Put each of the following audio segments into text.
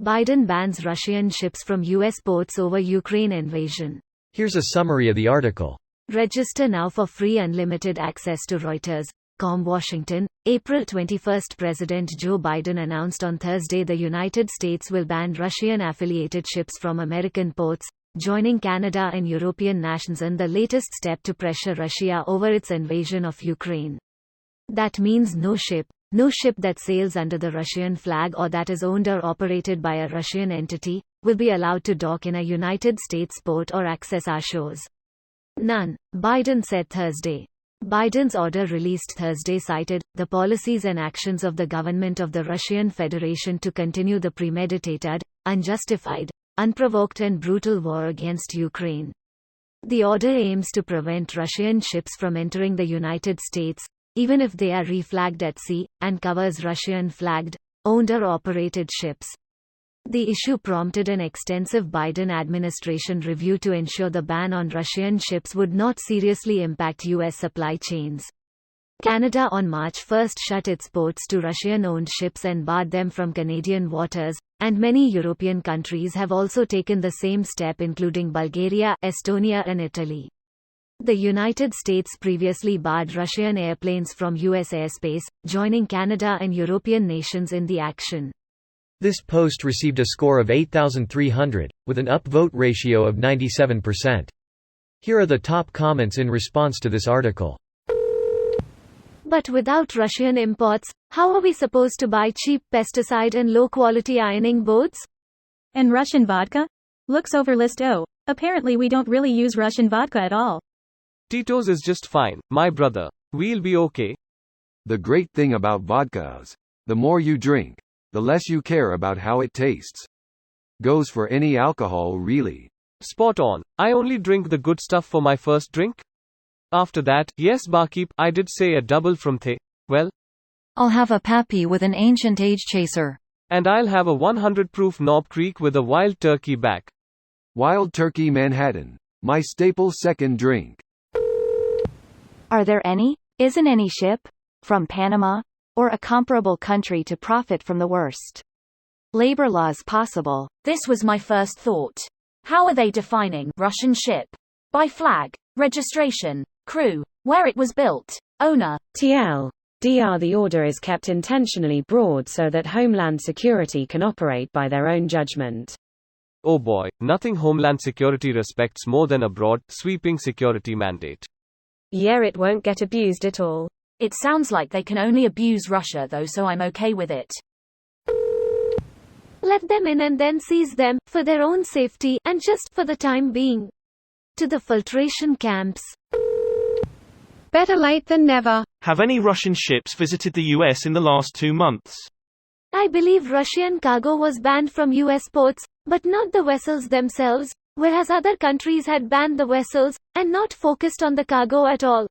Biden bans Russian ships from U.S. ports over Ukraine invasion. Here's a summary of the article. Register now for free unlimited access to Reuters. Washington, April 21. President Joe Biden announced on Thursday the United States will ban Russian-affiliated ships from American ports, joining Canada and European nations in the latest step to pressure Russia over its invasion of Ukraine. That means no ship that sails under the Russian flag or that is owned or operated by a Russian entity, will be allowed to dock in a United States port or access our shores. None, Biden said Thursday. Biden's order released Thursday cited the policies and actions of the government of the Russian Federation to continue the premeditated, unjustified, unprovoked and brutal war against Ukraine. The order aims to prevent Russian ships from entering the United States, even if they are reflagged at sea, and covers Russian-flagged, owned or operated ships. The issue prompted an extensive Biden administration review to ensure the ban on Russian ships would not seriously impact U.S. supply chains. Canada on March 1 shut its ports to Russian-owned ships and barred them from Canadian waters, and many European countries have also taken the same step including Bulgaria, Estonia and Italy. The United States previously barred Russian airplanes from U.S. airspace, joining Canada and European nations in the action. This post received a score of 8,300, with an upvote ratio of 97%. Here are the top comments in response to this article. But without Russian imports, how are we supposed to buy cheap pesticide and low-quality ironing boards? And Russian vodka? Looks over list O. Apparently we don't really use Russian vodka at all. Tito's is just fine, my brother. We'll be okay. The great thing about vodka is, the more you drink, the less you care about how it tastes. Goes for any alcohol really. Spot on. I only drink the good stuff for my first drink. After that, yes barkeep, I did say a double from the. Well, I'll have a pappy with an ancient age chaser. And I'll have a 100 proof Knob Creek with a wild turkey back. Wild Turkey Manhattan. My staple second drink. Are there any? Isn't any ship? From Panama? Or a comparable country to profit from the worst labor laws possible? This was my first thought. How are they defining Russian ship? By flag, registration, crew, where it was built, owner. TLDR. The order is kept intentionally broad so that Homeland Security can operate by their own judgment. Oh boy, nothing Homeland Security respects more than a broad, sweeping security mandate. Yeah, it won't get abused at all. It sounds like they can only abuse Russia though, so I'm okay with it. Let them in and then seize them, for their own safety, and just for the time being. To the filtration camps. Better late than never. Have any Russian ships visited the US in the last 2 months? I believe Russian cargo was banned from US ports, but not the vessels themselves, whereas other countries had banned the vessels, and not focused on the cargo at all.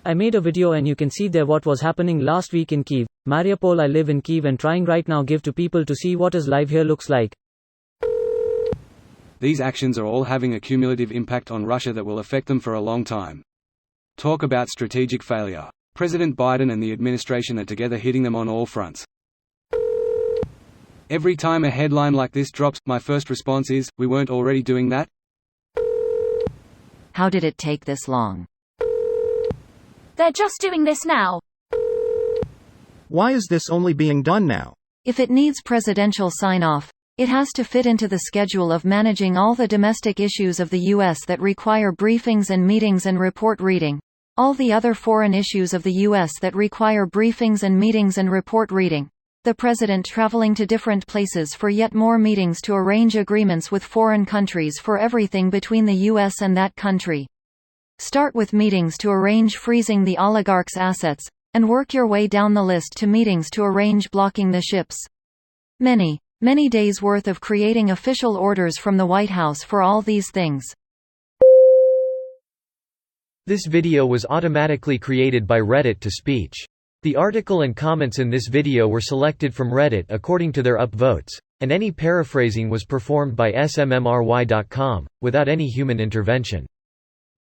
I made a video and you can see there what was happening last week in Kyiv, Mariupol. I live in Kyiv and trying right now give to people to see what is live here looks like. These actions are all having a cumulative impact on Russia that will affect them for a long time. Talk about strategic failure. President Biden and the administration are together hitting them on all fronts. Every time a headline like this drops, my first response is, we weren't already doing that? How did it take this long? They're just doing this now. Why is this only being done now? If it needs presidential sign-off, it has to fit into the schedule of managing all the domestic issues of the U.S. that require briefings and meetings and report reading. All the other foreign issues of the U.S. that require briefings and meetings and report reading. The president traveling to different places for yet more meetings to arrange agreements with foreign countries for everything between the U.S. and that country. Start with meetings to arrange freezing the oligarchs' assets, and work your way down the list to meetings to arrange blocking the ships. Many days worth of creating official orders from the White House for all these things. This video was automatically created by Reddit to speech. The article and comments in this video were selected from Reddit according to their upvotes, and any paraphrasing was performed by smmry.com, without any human intervention.